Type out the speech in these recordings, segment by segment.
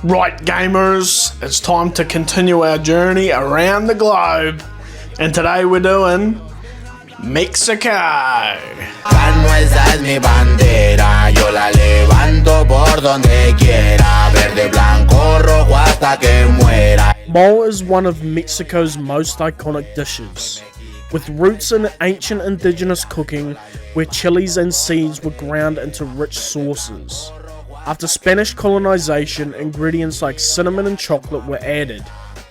Right, gamers, it's time to continue our journey around the globe. And today we're doing Mexico. Mano, esa es mi bandera, yo la levanto por donde quiera, verde, blanco, rojo hasta que muera. Mole is one of Mexico's most iconic dishes, with roots in ancient indigenous cooking where chilies and seeds were ground into rich sauces. After Spanish colonization, ingredients like cinnamon and chocolate were added,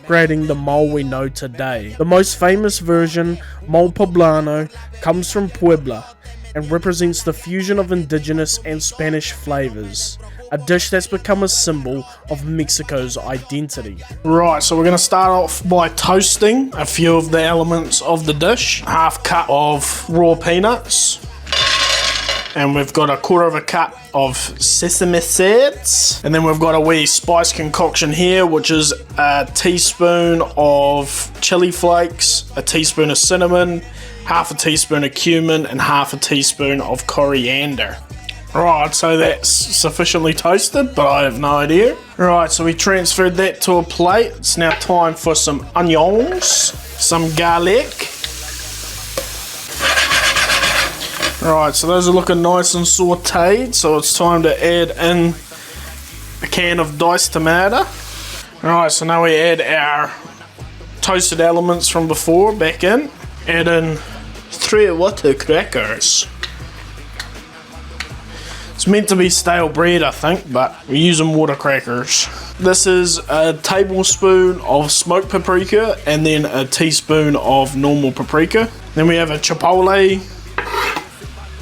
creating the mole we know today. The most famous version, mole poblano, comes from Puebla and represents the fusion of indigenous and Spanish flavors, a dish that's become a symbol of Mexico's identity. Right, so we're going to start off by toasting a few of the elements of the dish. Half cup of raw peanuts. And we've got a quarter of a cup of sesame seeds. And then we've got a wee spice concoction here, which is a teaspoon of chili flakes, a teaspoon of cinnamon, half a teaspoon of cumin, and half a teaspoon of coriander. Right, so that's sufficiently toasted, but I have no idea. Right, so we transferred that to a plate. It's now time for some onions, some garlic. Right, so those are looking nice and sauteed, so it's time to add in a can of diced tomato. Right, so now we add our toasted elements from before back in. Add in 3 water crackers. It's meant to be stale bread, I think, but we're using water crackers. This is a tablespoon of smoked paprika and then a teaspoon of normal paprika. Then we have a chipotle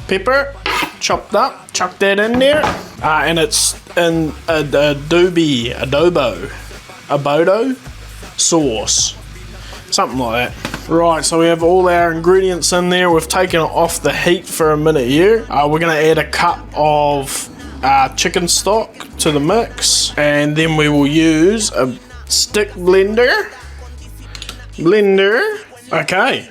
pepper, chopped up, chuck that in there, and it's in adobo sauce, something like that. Right, so we have all our ingredients in there. We've taken it off the heat for a minute here. We're going to add a cup of chicken stock to the mix, and then we will use a stick blender. Okay,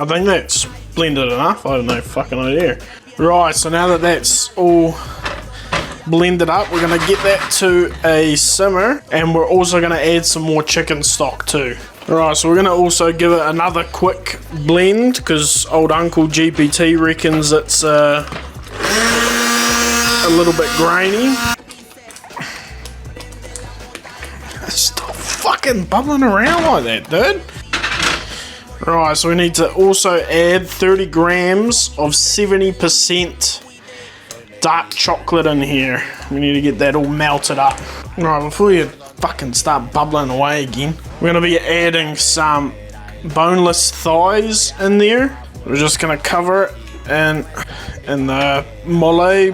I think that's blended enough. I have no fucking idea. Right, so now that that's all blended up, we're going to get that to a simmer, and we're also going to add some more chicken stock too. Right, so we're going to also give it another quick blend because old Uncle GPT reckons it's a little bit grainy. Stop fucking bubbling around like that, dude. Right, so we need to also add 30 grams of 70% dark chocolate in here. We need to get that all melted up. Right, before you fucking start bubbling away again, we're going to be adding some boneless thighs in there. We're just going to cover it in the mole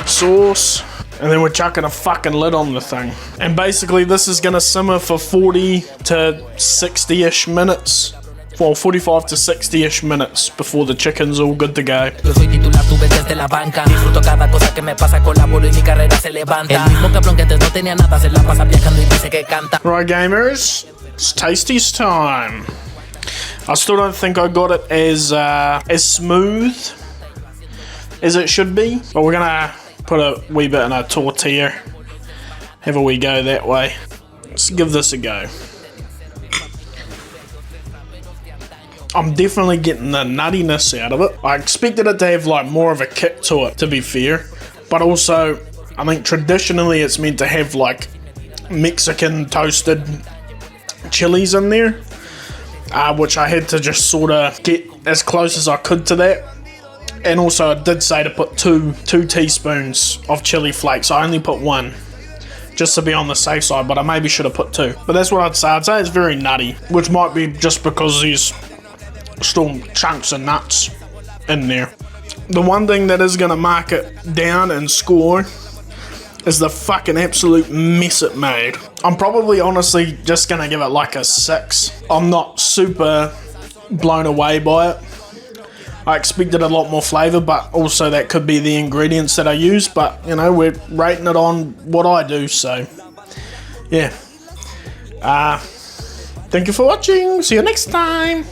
sauce. And then we're chucking a fucking lid on the thing. And basically this is going to simmer for 40 to 60-ish minutes. Well, 45 to 60-ish minutes before the chicken's all good to go. Right, gamers, it's tasties time. I still don't think I got it as smooth as it should be, but we're gonna put a wee bit in a tortilla, have a wee go that way. Let's give this a go. I'm definitely getting the nuttiness out of it. I expected it to have like more of a kick to it, to be fair, but also I think traditionally it's meant to have like Mexican toasted chilies in there, which I had to just sort of get as close as I could to that. And also I did say to put two teaspoons of chili flakes. I only put 1 just to be on the safe side, but I maybe should have put 2. But that's what I'd say. I'd say it's very nutty, which might be just because there's still chunks of nuts in there. The one thing that is going to mark it down and score is the fucking absolute mess it made. I'm probably honestly just going to give it like a 6. I'm not super blown away by it. I expected a lot more flavour, but also that could be the ingredients that I use, but you know, we're rating it on what I do, so yeah. Thank you for watching, see you next time.